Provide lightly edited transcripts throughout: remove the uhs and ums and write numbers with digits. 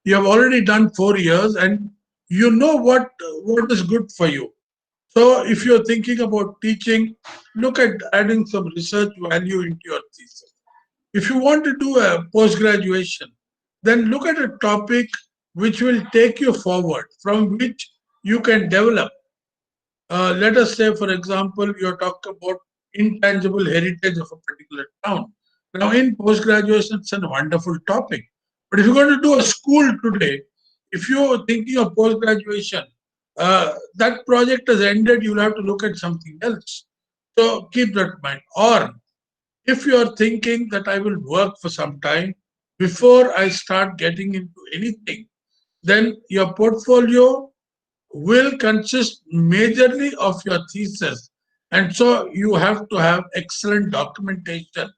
You have already done 4 years and you know what is good for you. So if you're thinking about teaching, look at adding some research value into your thesis. If you want to do a post graduation, then look at a topic which will take you forward, from which you can develop. Let us say, for example, you're talking about intangible heritage of a particular town. Now, in post graduation, it's a wonderful topic. But if you're going to do a school today, if you're thinking of post graduation, that project has ended, you'll have to look at something else. So keep that in mind. Or if you are thinking that I will work for some time before I start getting into anything, then your portfolio will consist majorly of your thesis. And so you have to have excellent documentation,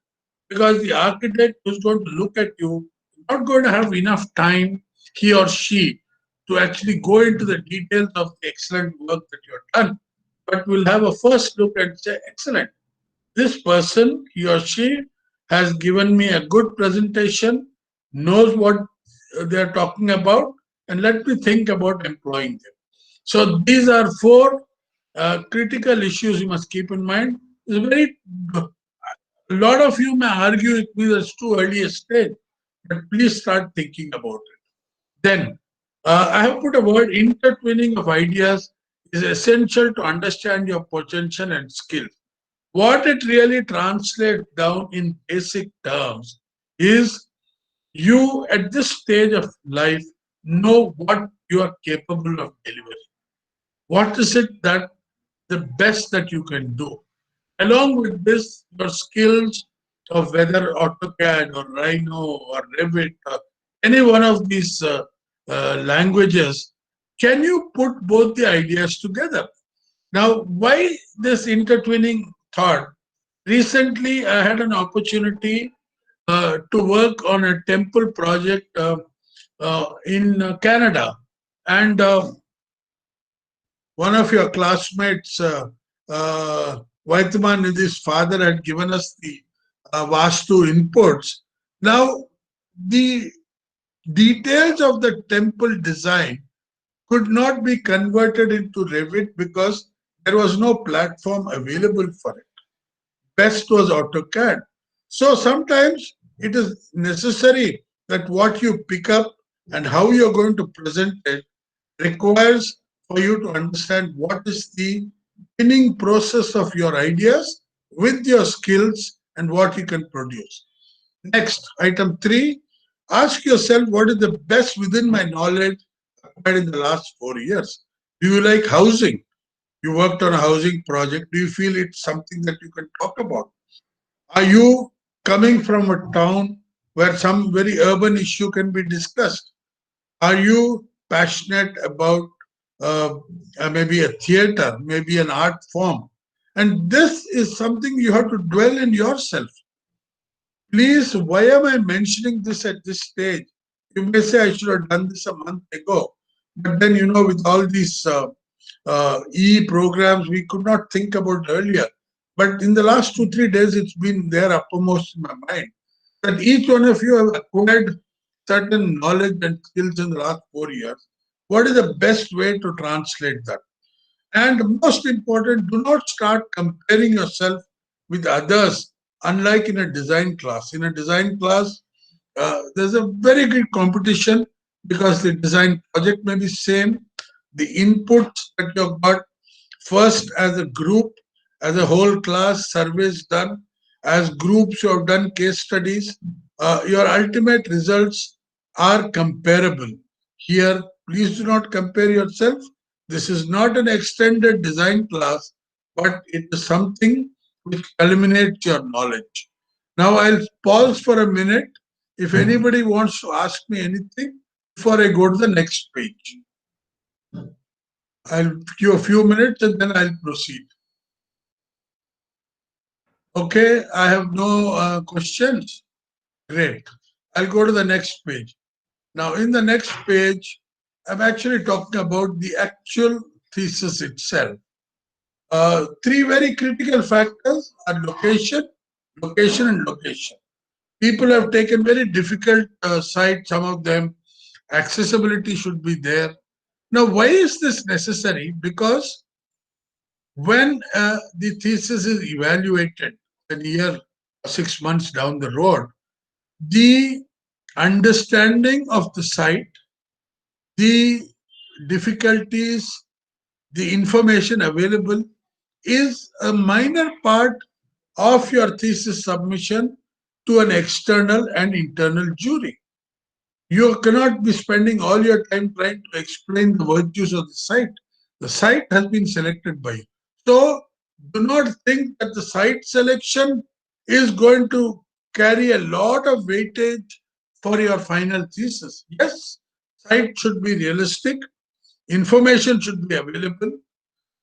because the architect who's going to look at you is not going to have enough time, he or she, to actually go into the details of the excellent work that you have done, but will have a first look and say, excellent. This person, he or she, has given me a good presentation, knows what they are talking about, and let me think about employing them. So these are four critical issues you must keep in mind. It's very, a lot of you may argue with me that it's too early a stage, but please start thinking about it. Then I have put a word: intertwining of ideas is essential to understand your potential and skills. What it really translates down in basic terms is, you at this stage of life know what you are capable of delivering. What is it that the best that you can do? Along with this, your skills of whether AutoCAD or Rhino or Revit or any one of these languages, can you put both the ideas together? Now, why this intertwining thought? Recently, I had an opportunity to work on a temple project in Canada, and one of your classmates, Vaitman Nidhi's father, had given us the Vastu inputs. Now, the details of the temple design could not be converted into Revit because there was no platform available for it. Best was AutoCAD. So sometimes it is necessary that what you pick up and how you're going to present it requires for you to understand what is the winning process of your ideas with your skills and what you can produce. Next, item 3, ask yourself, what is the best within my knowledge acquired in the last 4 years? Do you like housing? You worked on a housing project. Do you feel it's something that you can talk about? Are you coming from a town where some very urban issue can be discussed? Are you passionate about uh, maybe a theater, maybe an art form? And this is something you have to dwell in yourself. Please, why am I mentioning this at this stage? You may say I should have done this a month ago. But then, with all these programs, we could not think about earlier. But in the last 2, 3 days, it's been there uppermost in my mind that each one of you have acquired certain knowledge and skills in the last 4 years. What is the best way to translate that? And most important, do not start comparing yourself with others, unlike in a design class. In a design class, there's a very good competition because the design project may be same. The inputs that you've got first as a group, as a whole class, surveys done, as groups you have done case studies, your ultimate results are comparable. Here, please do not compare yourself. This is not an extended design class, but it is something which culminates your knowledge. Now I'll pause for a minute if anybody wants to ask me anything before I go to the next page. I'll give you a few minutes and then I'll proceed. Okay, I have no questions. Great. I'll go to the next page. Now, in the next page, I'm actually talking about the actual thesis itself. Three very critical factors are location, location, and location. People have taken very difficult sites, some of them, accessibility should be there. Now, why is this necessary? Because when the thesis is evaluated a year, 6 months down the road, the understanding of the site, the difficulties, the information available is a minor part of your thesis submission to an external and internal jury. You cannot be spending all your time trying to explain the virtues of the site. The site has been selected by you. So do not think that the site selection is going to carry a lot of weightage for your final thesis. Yes, site should be realistic, information should be available,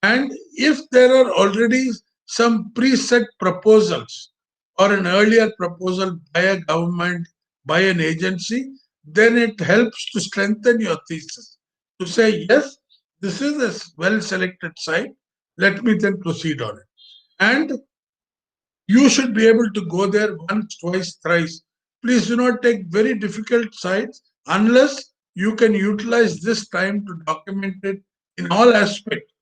and if there are already some preset proposals or an earlier proposal by a government, by an agency, then it helps to strengthen your thesis. To say, yes, this is a well selected site, let me then proceed on it. And you should be able to go there once, twice, thrice. Please do not take very difficult sites unless you can utilize this time to document it in all aspects.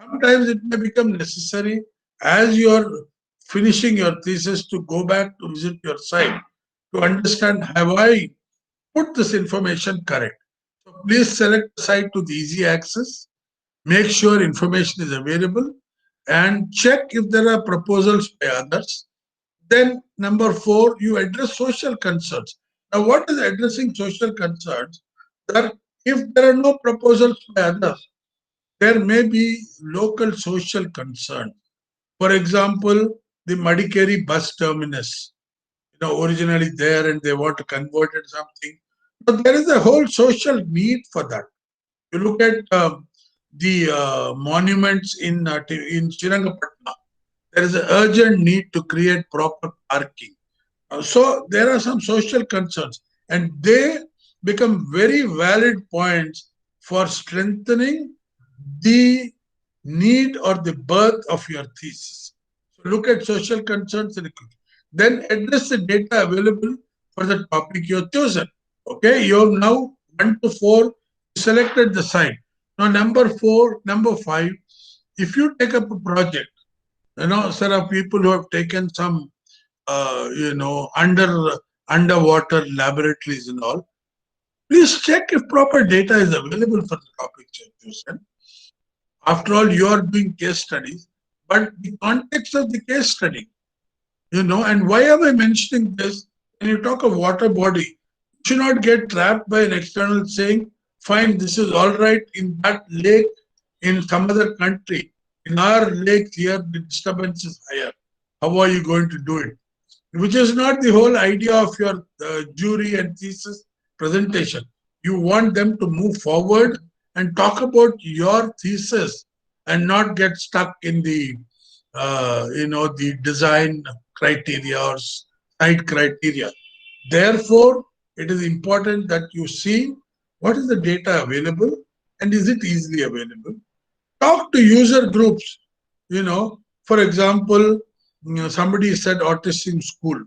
Sometimes it may become necessary as you're finishing your thesis to go back to visit your site to understand, have I put this information correct? So please select the site with easy access, make sure information is available, and check if there are proposals by others. Then number four, you address social concerns. Now, what is addressing social concerns? That if there are no proposals by others, there may be local social concern. For example, the Madikeri bus terminus, originally there and they want to convert it something. But there is a whole social need for that. You look at the monuments in Srirangapatna. There is an urgent need to create proper parking. So there are some social concerns, and they become very valid points for strengthening the need or the birth of your thesis. So look at social concerns and then address the data available for the topic you have chosen. Okay, you have now 1 to 4 selected the site. Now number 4, number 5, if you take up a project, there are people who have taken some underwater laboratories and all. Please check if proper data is available for the topic you have chosen. After all, you are doing case studies, but the context of the case study, and why am I mentioning this? When you talk of water body, you should not get trapped by an external saying, fine, this is all right in that lake in some other country. In our lake here, the disturbance is higher. How are you going to do it? Which is not the whole idea of your jury and thesis presentation. You want them to move forward and talk about your thesis and not get stuck in the design criteria or site criteria. Therefore, it is important that you see what is the data available and is it easily available. Talk to user groups. For example, somebody said autism school.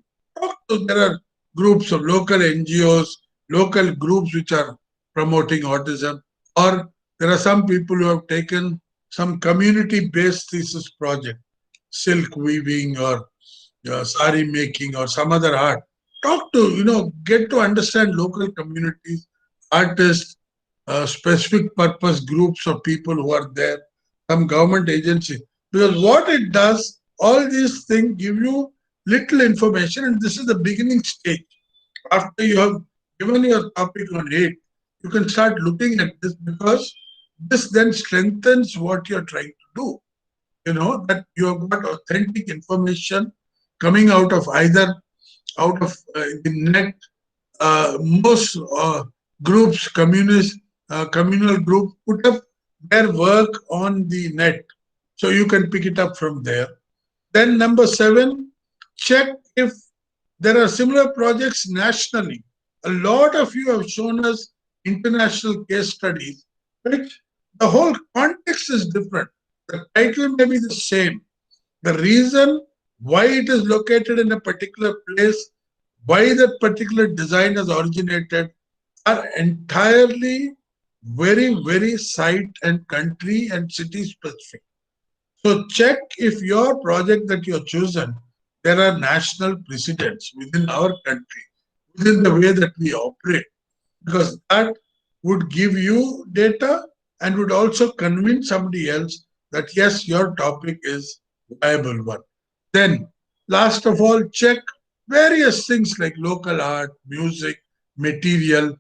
There are groups of local NGOs, local groups which are promoting autism, or there are some people who have taken some community-based thesis project, silk weaving or sari making or some other art. Talk to, get to understand local communities, artists, specific purpose groups of people who are there, some government agency. Because what it does, all these things give you little information, and this is the beginning stage. After you have given your topic on it, you can start looking at this because this then strengthens what you're trying to do. That you have got authentic information coming out of either out of the net. Most groups, communal group put up their work on the net. So you can pick it up from there. Then number 7, check if there are similar projects nationally. A lot of you have shown us international case studies, which the whole context is different. The title may be the same. The reason why it is located in a particular place, why that particular design has originated, are entirely very site and country and city specific. So check if your project that you have chosen, there are national precedents within our country, within the way that we operate, because that would give you data and would also convince somebody else that yes, your topic is viable one. Then, last of all, check various things like local art, music, material.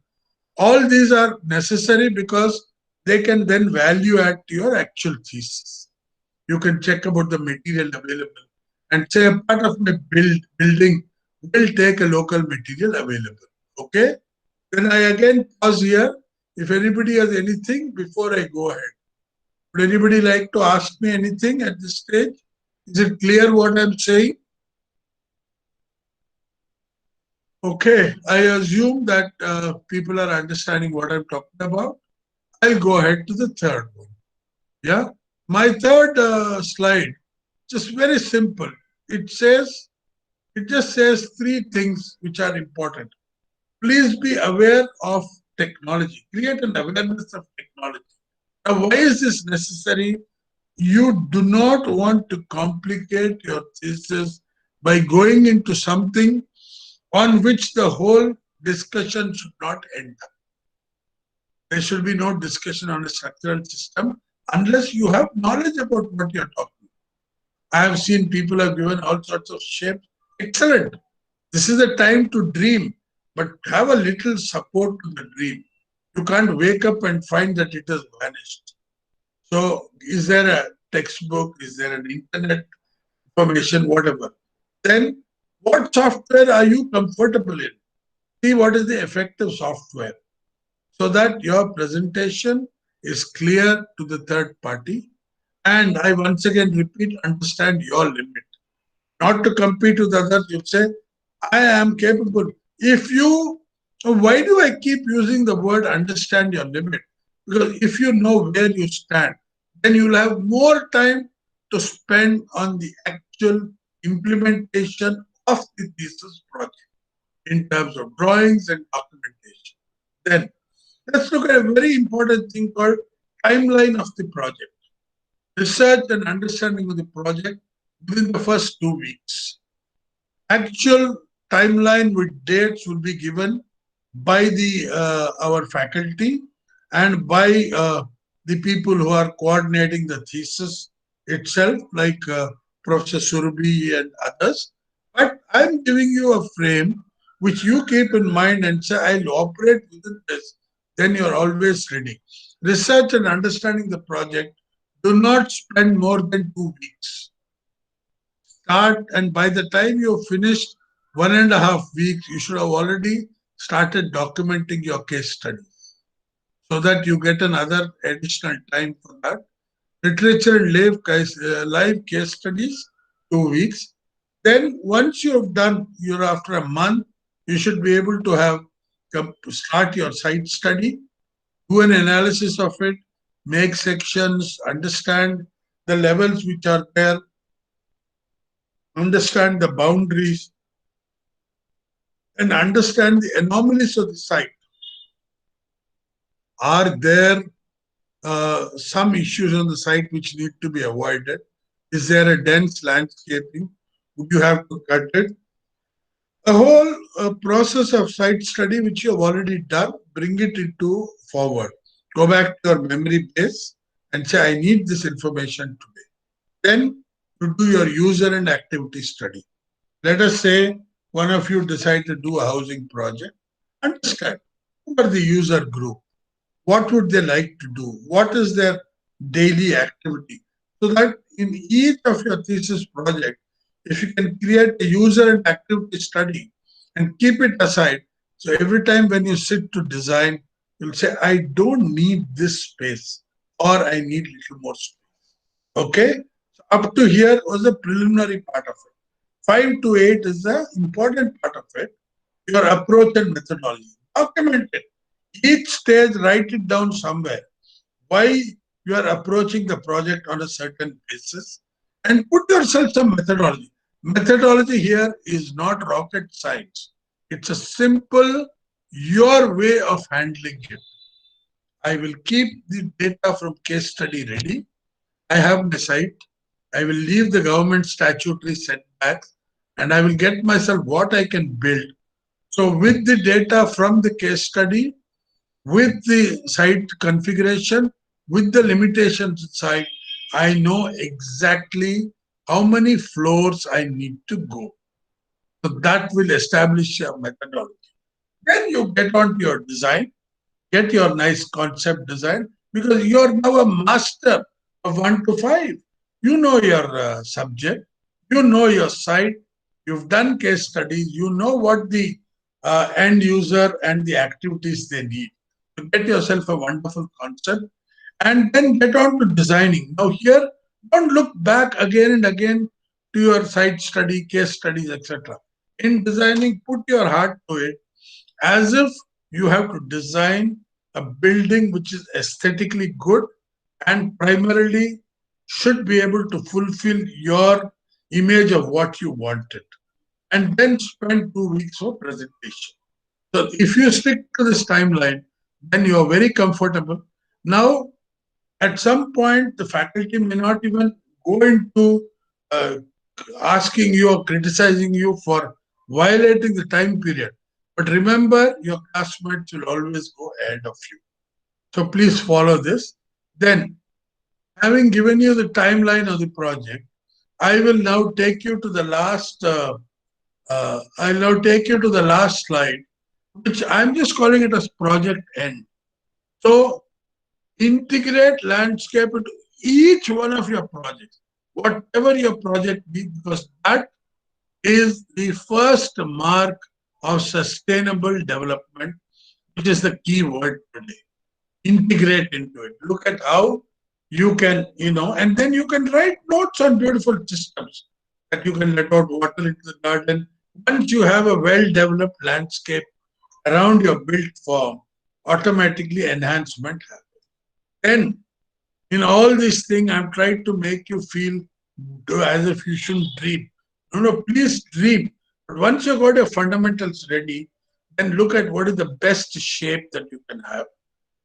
All these are necessary because they can then value add to your actual thesis. You can check about the material available and say a part of my building will take a local material available. Okay? Then I again pause here. If anybody has anything before I go ahead, would anybody like to ask me anything at this stage? Is it clear what I'm saying? Okay, I assume that people are understanding what I'm talking about. I'll go ahead to the third one. Yeah, my third slide, just very simple. It says, it just says three things which are important. Please be aware of technology. Create an awareness of technology. Now, why is this necessary? You do not want to complicate your thesis by going into something on which the whole discussion should not end up. There should be no discussion on a structural system unless you have knowledge about what you're talking. I have seen people have given all sorts of shapes. Excellent. This is the time to dream, but have a little support to the dream. You can't wake up and find that it has vanished. So, is there a textbook? Is there an internet information? Whatever. Then, what software are you comfortable in? See what is the effective software so that your presentation is clear to the third party. And I once again repeat, understand your limit. Not to compete with others, you say, I am capable. If you, why do I keep using the word understand your limit? Because if you know where you stand, then you'll have more time to spend on the actual implementation of the thesis project in terms of drawings and documentation. Then let's look at a very important thing called timeline of the project. Research and understanding of the project within the first 2 weeks. Actual timeline with dates will be given by the our faculty and by the people who are coordinating the thesis itself, like Professor Surabhi and others. But I'm giving you a frame which you keep in mind and say, I'll operate within this. Then you're always ready. Research and understanding the project, do not spend more than 2 weeks. Start, and by the time you finish 1.5 weeks, you should have already started documenting your case study so that you get another additional time for that. Literature and live case studies, 2 weeks. Then once you have done, you're after a month, you should be able to have to start your site study, do an analysis of it, make sections, understand the levels which are there, understand the boundaries, and understand the anomalies of the site. Are there some issues on the site which need to be avoided? Is there a dense landscaping? Would you have to cut it? A whole process of site study which you have already done, bring it into forward. Go back to your memory base and say, I need this information today. Then you do your user and activity study. Let us say one of you decide to do a housing project. Understand who are the user group, what would they like to do, what is their daily activity, so that in each of your thesis project, if you can create a user and activity study and keep it aside, so every time when you sit to design, you'll say, I don't need this space or I need little more space. Okay, so up to here was the preliminary part of it. 5 to 8 is the important part of it, your approach and methodology. Document it. Each stage, write it down somewhere. Why you are approaching the project on a certain basis, and put yourself some methodology. Methodology here is not rocket science. It's a simple your way of handling it. I will keep the data from case study ready. I have my site. I will leave the government statutory setbacks and I will get myself what I can build. So, with the data from the case study, with the site configuration, with the limitations site, I know exactly how many floors I need to go. So, that will establish a methodology. Then you get on to your design, get your nice concept design, because you're now a master of 1 to 5. You know your subject, you know your site, you've done case studies, you know what the end user and the activities they need. You get yourself a wonderful concept and then get on to designing. Now, here, don't look back again and again to your site study, case studies, etc. In designing, put your heart to it as if you have to design a building which is aesthetically good and primarily should be able to fulfill your image of what you wanted, and then spend 2 weeks for presentation. So if you stick to this timeline, then you are very comfortable. Now, at some point, the faculty may not even go into uh, asking you or criticizing you for violating the time period. But remember, your classmates will always go ahead of you. So please follow this. Then, having given you the timeline of the project, I will now take you to the last. I'll now take you to the last slide, which I'm just calling it as project end. So integrate landscape into each one of your projects, whatever your project be, because that is the first mark of sustainable development, which is the key word today. Integrate into it. Look at how you can, and then you can write notes on beautiful systems that you can let out water into the garden. Once you have a well developed landscape around your built form, automatically enhancement happens. Then, in all these things, I'm trying to make you feel as if you shouldn't dream. No, no, please dream. But once you got your fundamentals ready, then look at what is the best shape that you can have.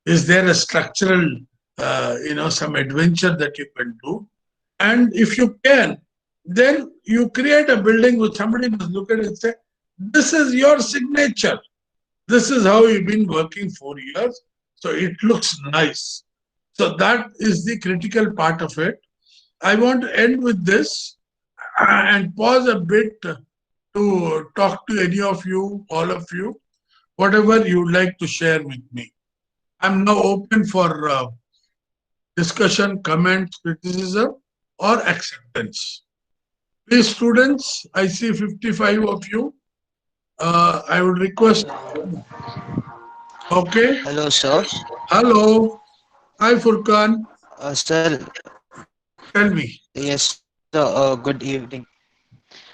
Is there a structural, some adventure that you can do? And if you can, then you create a building which somebody must look at it and say, this is your signature. This is how you've been working for years. So it looks nice. So that is the critical part of it. I want to end with this and pause a bit to talk to any of you, all of you, whatever you'd like to share with me. I'm now open for discussion, comments, criticism, or acceptance. Please, students, I see 55 of you. I would request, okay? Hello, sir. Hello. Hi, Furkan. Sir, Tell me. yes, sir. Good evening.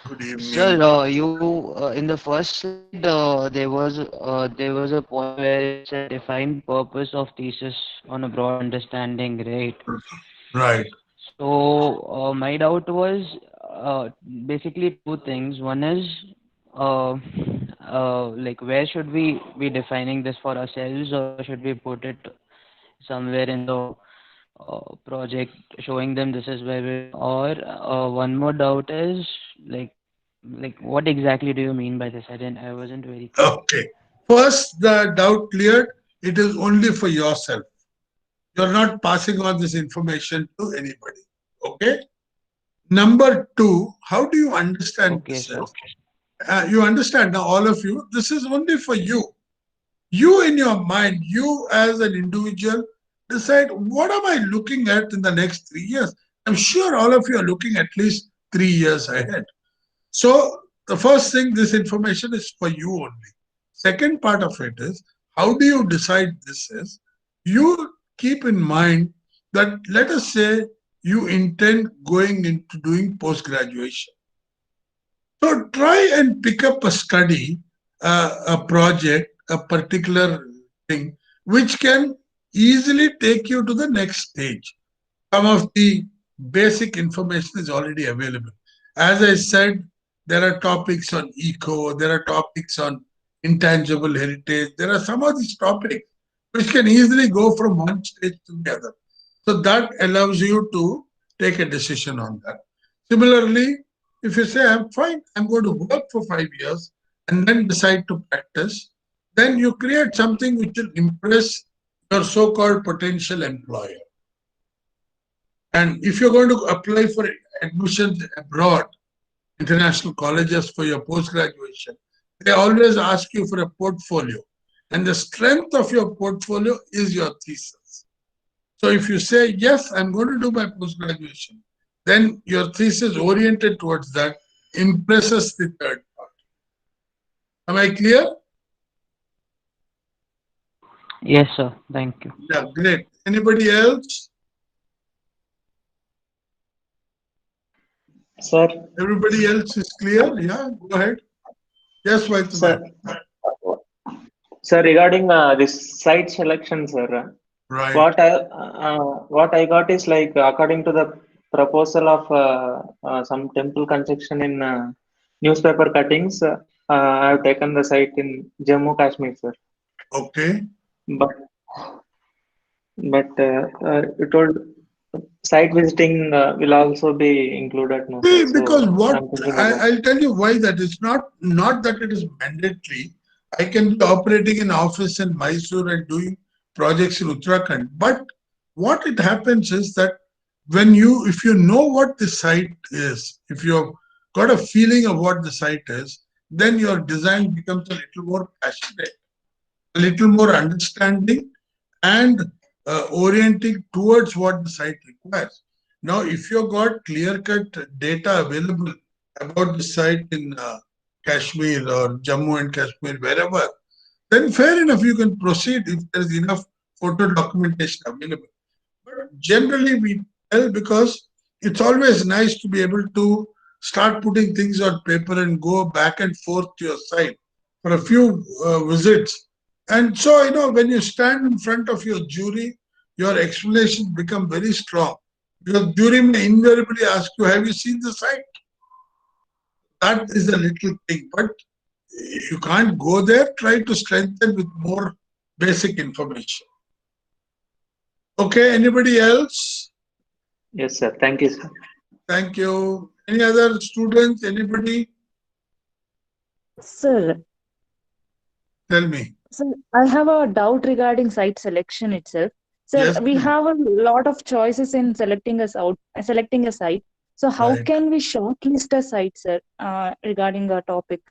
Good Sir, evening. you in the first slide, there was a point where it said define purpose of thesis on a broad understanding, right? Right. So my doubt was basically two things. One is uh, like where should we be defining this for ourselves, or should we put it somewhere in the project showing them this is where we, or one more doubt is like what exactly do you mean by this? I wasn't very clear. Okay. First, the doubt cleared. It is only for yourself. You're not passing on this information to anybody. Okay. Number two, how do you understand Okay, this sir. is? You understand now, all of you, this is only for you. You in your mind, you as an individual, decide what am I looking at in the next 3 years? I'm sure all of you are looking at least 3 years ahead. So the first thing, this information is for you only. Second part of it is, how do you decide this is? You keep in mind that, let us say, you intend going into doing post graduation. So try and pick up a study, a project, a particular thing, which can easily take you to the next stage. Some of the basic information is already available. As I said, there are topics on eco, there are topics on intangible heritage. There are some of these topics which can easily go from one stage to the other. So that allows you to take a decision on that. Similarly, if you say, I'm fine, I'm going to work for 5 years and then decide to practice, then you create something which will impress your so called potential employer. And if you're going to apply for admissions abroad, international colleges for your post graduation, they always ask you for a portfolio. And the strength of your portfolio is your thesis. So if you say, yes, I'm going to do my post graduation, then your thesis oriented towards that impresses the third party. Am I clear? Yes, sir. Thank you. Yeah, great. Anybody else? Sir, Everybody else is clear? Yeah, go ahead. Yes, sir, Vaitman. sir, regarding this site selection, sir, Right. what I got is like according to the proposal of some temple construction in newspaper cuttings, I have taken the site in Jammu Kashmir, sir. Okay. But you told site visiting will also be included, no, sir. See, because So what I'm thinking about. I'll tell you why that is not that it is mandatory. I can be operating in office in Mysore and doing projects in Uttarakhand. But what it happens is that if you know what the site is, if you've got a feeling of what the site is, then your design becomes a little more passionate, a little more understanding, and orienting towards what the site requires. Now, if you've got clear-cut data available about the site in Kashmir or Jammu and Kashmir, wherever, then fair enough, you can proceed if there's enough photo documentation available. But generally, we tell because it's always nice to be able to start putting things on paper and go back and forth to your site for a few visits. And so, when you stand in front of your jury, your explanations become very strong because jury may invariably ask you, have you seen the site? That is a little thing, but if you can't go there, try to strengthen with more basic information. Okay, anybody else? Yes, sir. Thank you, sir. Thank you. Any other students? Anybody? Sir, Tell me. sir, I have a doubt regarding site selection itself. Sir, Yes, we please. have a lot of choices in selecting a site. So how Right. can we shortlist a site, sir, regarding a topic?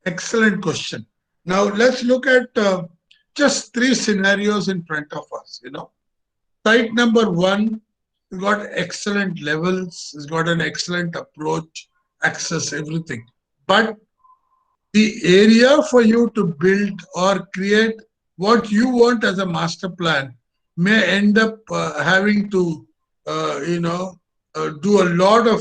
Excellent question. Now let's look at just three scenarios in front of us. Site number one, it's got excellent levels, it's got an excellent approach, access, everything. But the area for you to build or create what you want as a master plan may end up having to, do a lot of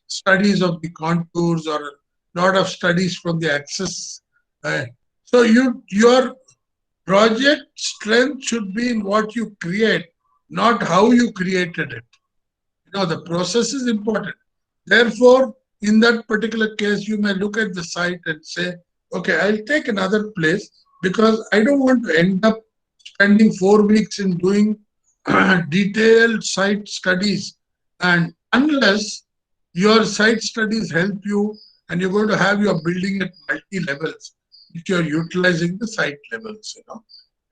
studies of the contours or a lot of studies from the access. Uh, so your project strength should be in what you create, not how you created it. The process is important. Therefore, in that particular case, you may look at the site and say, okay, I'll take another place because I don't want to end up spending 4 weeks in doing detailed site studies. And unless your site studies help you and you're going to have your building at multi levels, if you're utilizing the site levels.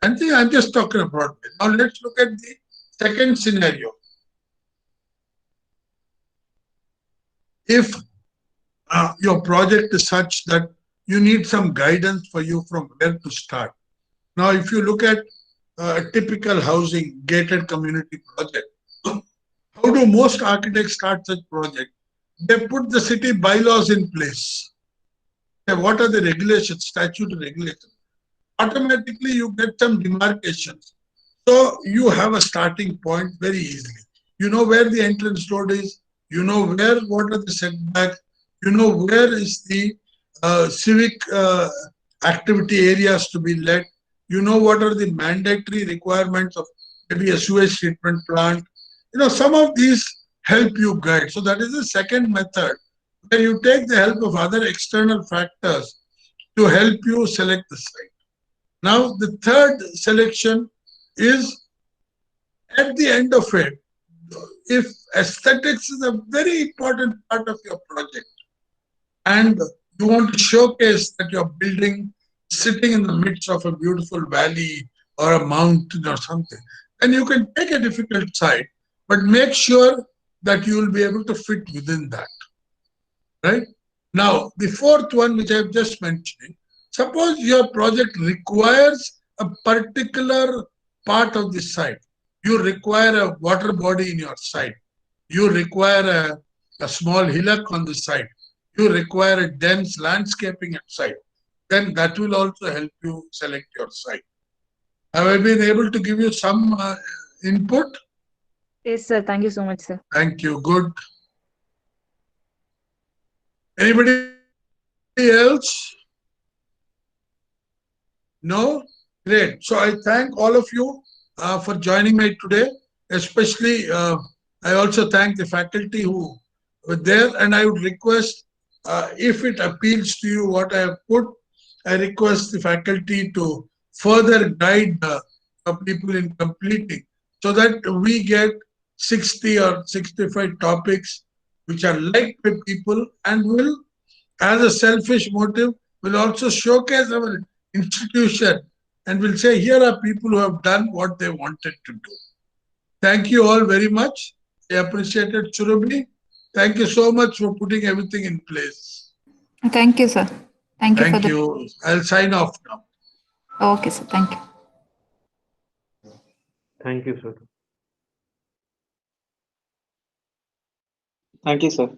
And I'm just talking about it. Now let's look at the second scenario. If your project is such that you need some guidance for you from where to start. Now, if you look at a typical housing gated community project, how do most architects start such project? They put the city bylaws in place. What are the regulations, statutory regulations? Automatically, you get some demarcations. So you have a starting point very easily. You know where the entrance road is. You know what are the setbacks. You know where is the civic activity areas to be let. You know what are the mandatory requirements of maybe a sewage treatment plant. Some of these help you guide. So that is the second method where you take the help of other external factors to help you select the site. Now, the third selection is at the end of it. If aesthetics is a very important part of your project and you want to showcase that you're building sitting in the midst of a beautiful valley or a mountain or something, then you can take a difficult site, but make sure that you will be able to fit within that. Right? Now, the fourth one, which I've just mentioned, suppose your project requires a particular part of the site. You require a water body in your site. You require a small hillock on the site. You require a dense landscaping at site. Then that will also help you select your site. Have I been able to give you some input? Yes, sir. Thank you so much, sir. Thank you. Good. Anybody else? No? Great. So I thank all of you for joining me today. Especially, I also thank the faculty who were there. And I would request, if it appeals to you what I have put, I request the faculty to further guide people in completing so that we get 60 or 65 topics which are liked by people and will, as a selfish motive, will also showcase our institution and will say, here are people who have done what they wanted to do. Thank you all very much. I appreciate it, Surabhi. Thank you so much for putting everything in place. Thank you, sir. Thank you for Thank the. you. I'll sign off now. Okay, sir. Thank you. Thank you, sir. Thank you, sir.